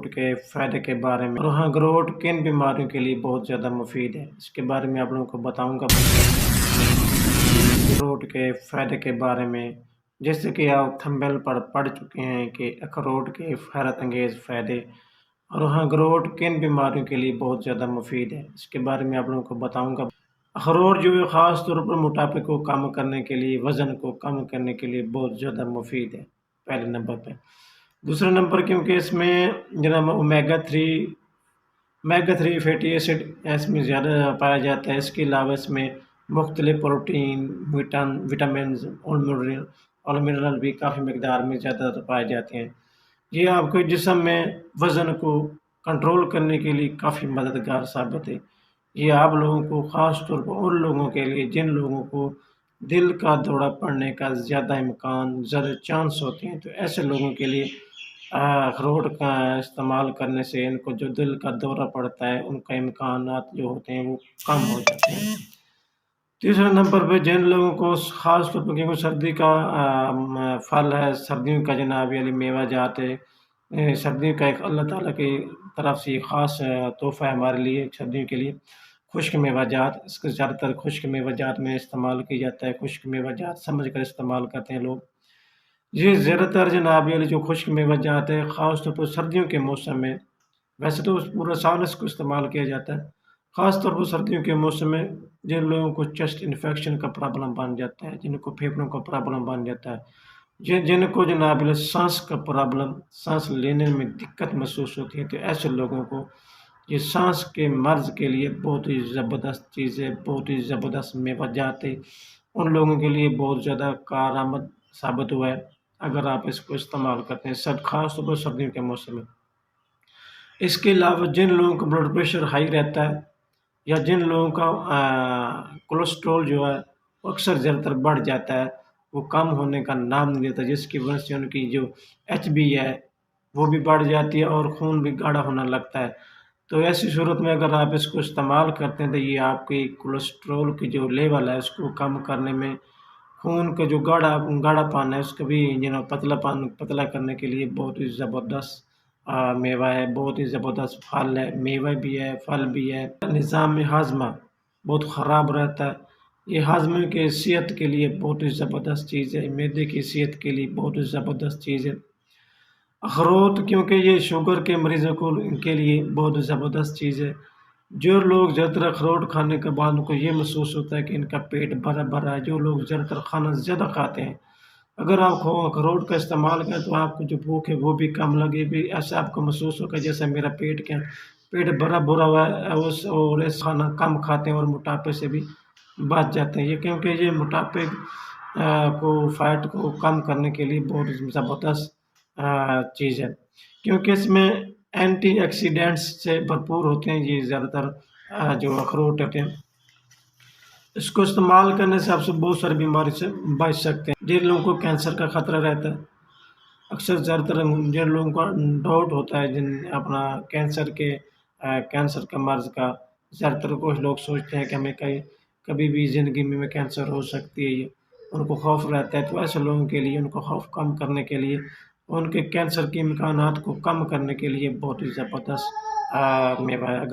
अखरोट के फ़ायदे के बारे में। और हाँ, अखरोट किन बीमारियों के लिए बहुत ज़्यादा मुफीद है, इसके बारे में आप लोगों को बताऊंगा। अखरोट के फ़ायदे के बारे में, जैसे कि आप थंबनेल पर पढ़ चुके हैं कि अखरोट के हैरत अंगेज़ फ़ायदे। और हाँ, अखरोट किन बीमारियों के लिए बहुत ज़्यादा मुफीद है, इसके बारे में आप लोगों को बताऊंगा। अखरोट जो है ख़ास तौर पर मोटापे को कम करने के लिए, वज़न को कम करने के लिए बहुत ज़्यादा मुफीद है, पहले नंबर पे। दूसरे नंबर क्योंकि इसमें जनाब ओमेगा 3 फैटी एसिड इसमें ज़्यादा पाया जाता है। इसके अलावा इसमें मुख्तलिफ प्रोटीन, विटामिन और मिनरल भी काफ़ी मकदार में ज़्यादा पाए जाते हैं। ये आपके जिस्म में वज़न को कंट्रोल करने के लिए काफ़ी मददगार साबित है। ये आप लोगों को ख़ास तौर पर उन लोगों के लिए जिन लोगों को दिल का दौरा पड़ने का ज़्यादा इम्कान, ज़्यादा चांस होते हैं, तो ऐसे लोगों के लिए अखरोट का इस्तेमाल करने से इनको जो दिल का दौरा पड़ता है, उनका इम्कानात जो होते हैं वो कम हो जाते हैं। तीसरे नंबर पे जिन लोगों को ख़ास तौर पर क्योंकि सर्दी का फल है, सर्दियों का जनाब यानी मेवा जात है, सर्दियों का एक अल्लाह ताला की तरफ से ख़ास तोहफ़ा है हमारे लिए सर्दियों के लिए। खुश्क मेवा जात, इसको ज़्यादातर खुश्क मेवा जात में इस्तेमाल किया जाता है। खुश्क मेवा जात समझ कर इस्तेमाल करते हैं लोग। ये ज़्यादातर जनाब ये जो खुश्क मेवा जात है, ख़ास तौर पर सर्दियों के मौसम में, वैसे तो पूरा साल इसको इस्तेमाल किया जाता है। ख़ास तौर पर सर्दियों के मौसम में जिन लोगों को चेस्ट इन्फेक्शन का प्रॉब्लम बन जाता है, जिनको फेफड़ों का प्रॉब्लम बन जाता है, जिनको जनाब सांस का प्रॉब्लम, सांस लेने में दिक्कत महसूस होती है, तो ऐसे लोगों को ये सांस के मर्ज़ के लिए बहुत ही ज़बरदस्त चीज़ है, बहुत ही ज़बरदस्त मेवा जात है। उन लोगों के लिए बहुत ज़्यादा कारआमद साबित हुआ है अगर आप इसको इस्तेमाल करते हैं, ख़ास तौर पर सर्दियों के मौसम में। इसके अलावा जिन लोगों का ब्लड प्रेशर हाई रहता है या जिन लोगों का कोलेस्ट्रॉल जो है वो अक्सर ज़्यादातर बढ़ जाता है, वो कम होने का नाम नहीं लेता, जिसकी वजह से उनकी जो एचबी है वो भी बढ़ जाती है और खून भी गाढ़ा होने लगता है। तो ऐसी सूरत में अगर आप इसको इस्तेमाल करते हैं तो ये आपकी कोलेस्ट्रॉल की जो लेवल है उसको कम करने में, खून का जो गाढ़ापन है उसको भी पतला करने के लिए बहुत ही ज़बरदस्त मेवा है, बहुत ही ज़बरदस्त फल है, मेवा भी है, फल भी है। निज़ाम हाज़मा बहुत ख़राब रहता है, ये हाज़मे के सेहत के लिए बहुत ही ज़बरदस्त चीज़ है, मैदे की सेहत के लिए बहुत ही ज़बरदस्त चीज़ है। अखरोट क्योंकि ये शुगर के मरीज़ों के लिए बहुत ज़बरदस्त चीज़ है। जो लोग ज़्यादातर अखरोट खाने के बाद उनको ये महसूस होता है कि इनका पेट भरा भरा है, जो लोग ज़्यादातर खाना ज़्यादा खाते हैं, अगर आप अखरोट का इस्तेमाल करें तो आपको जो भूख है वो भी कम लगेगी। ऐसा आपको महसूस होगा जैसे मेरा पेट भरा भरा हुआ है, और इस खाना कम खाते हैं और मोटापे से भी बच जाते हैं। ये क्योंकि ये मोटापे फैट को कम करने के लिए बहुत ज़बरदस्त चीज़ है, क्योंकि इसमें एंटीऑक्सीडेंट्स से भरपूर होते हैं ये ज़्यादातर जो अखरोट होते हैं। इसको इस्तेमाल करने से आपसे बहुत सारी बीमारी से बच सकते हैं। जिन लोगों को कैंसर का ख़तरा रहता है, अक्सर ज़्यादातर जिन लोगों का डाउट होता है जिन अपना कैंसर का मर्ज़ का, ज़्यादातर कुछ लोग सोचते हैं कि हमें कभी भी ज़िंदगी में कैंसर हो सकती है, ये उनको खौफ रहता है। तो ऐसे लोगों के लिए उनको खौफ कम करने के लिए, उनके कैंसर के इम्कानात को कम करने के लिए बहुत ही ज़बरदस्त मेवा है।